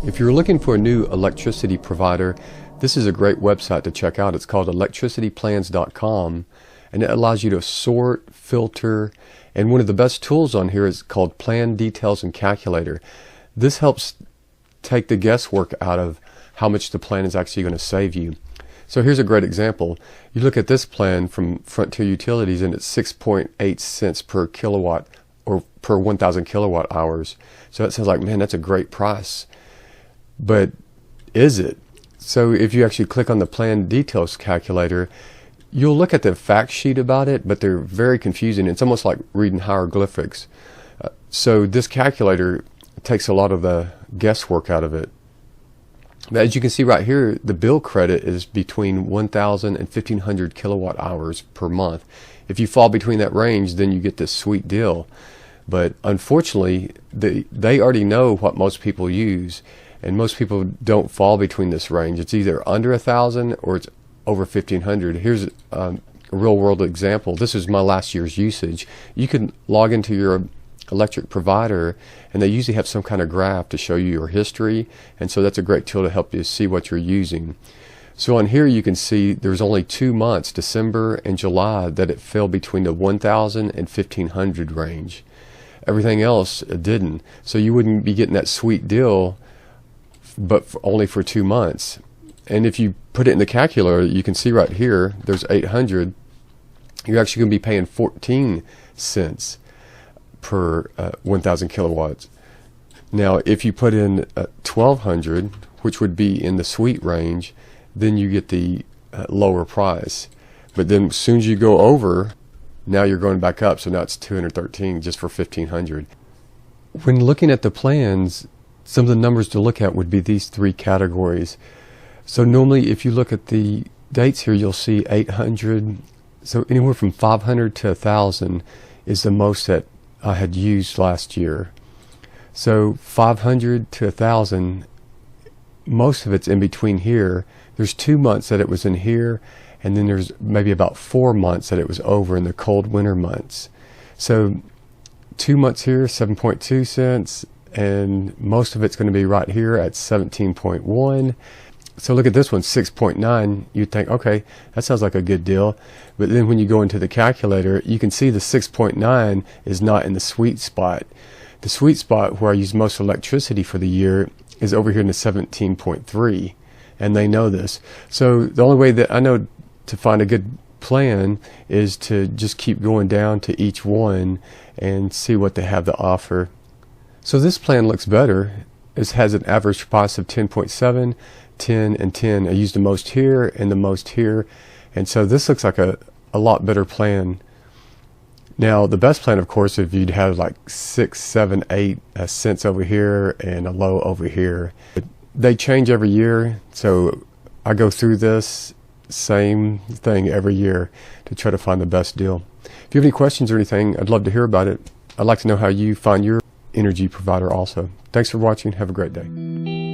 If you're looking for a new electricity provider, this is a great website to check out. It's called electricityplans.com, and it allows you to sort, filter, and one of the best tools on here is called Plan Details and Calculator. This helps take the guesswork out of how much the plan is actually going to save you. So here's a great example. You look at this plan from Frontier Utilities and it's 6.8 cents per kilowatt or per 1,000 kilowatt hours. So it sounds like, man, that's a great price. But is it? So if you actually click on the Plan Details Calculator, you'll look at the fact sheet about it, but they're very confusing. It's almost like reading hieroglyphics. So this calculator takes a lot of the guesswork out of it. But as you can see right here, the bill credit is between 1,000 and 1,500 kilowatt hours per month. If you fall between that range, then you get this sweet deal. But unfortunately, they already know what most people use. And most people don't fall between this range. It's either under 1,000 or it's over 1,500. Here's a real world example. This is my last year's usage. You can log into your electric provider and they usually have some kind of graph to show you your history. And so that's a great tool to help you see what you're using. So on here you can see there's only 2 months, December and July, that it fell between the 1,000 and 1,500 range. Everything else didn't. So you wouldn't be getting that sweet deal but only for 2 months. And if you put it in the calculator, you can see right here, there's 800. You're actually going to be paying 14 cents per 1,000 kilowatts. Now, if you put in 1,200, which would be in the sweet range, then you get the lower price. But then as soon as you go over, now you're going back up. So now it's 213 just for 1,500. When looking at the plans, some of the numbers to look at would be these 3 categories. So normally if you look at the dates here, you'll see 800. So anywhere from 500 to 1,000 is the most that I had used last year. So 500 to 1,000, most of it's in between here. There's 2 months that it was in here, and then there's maybe about 4 months that it was over in the cold winter months. So 2 months here, 7.2 cents. And most of it's going to be right here at 17.1. So look at this one, 6.9. You'd think, okay, that sounds like a good deal. But then when you go into the calculator, you can see the 6.9 is not in the sweet spot. The sweet spot where I use most electricity for the year is over here in the 17.3. And they know this. So the only way that I know to find a good plan is to just keep going down to each one and see what they have to offer. So this plan looks better. It has an average price of 10.7, 10, and 10. I used the most here and the most here. And so this looks like a lot better plan. Now, the best plan, of course, if you'd have like 6, 7, 8 cents over here and a low over here. They change every year. So I go through this same thing every year to try to find the best deal. If you have any questions or anything, I'd love to hear about it. I'd like to know how you find your energy provider also. Thanks for watching. Have a great day.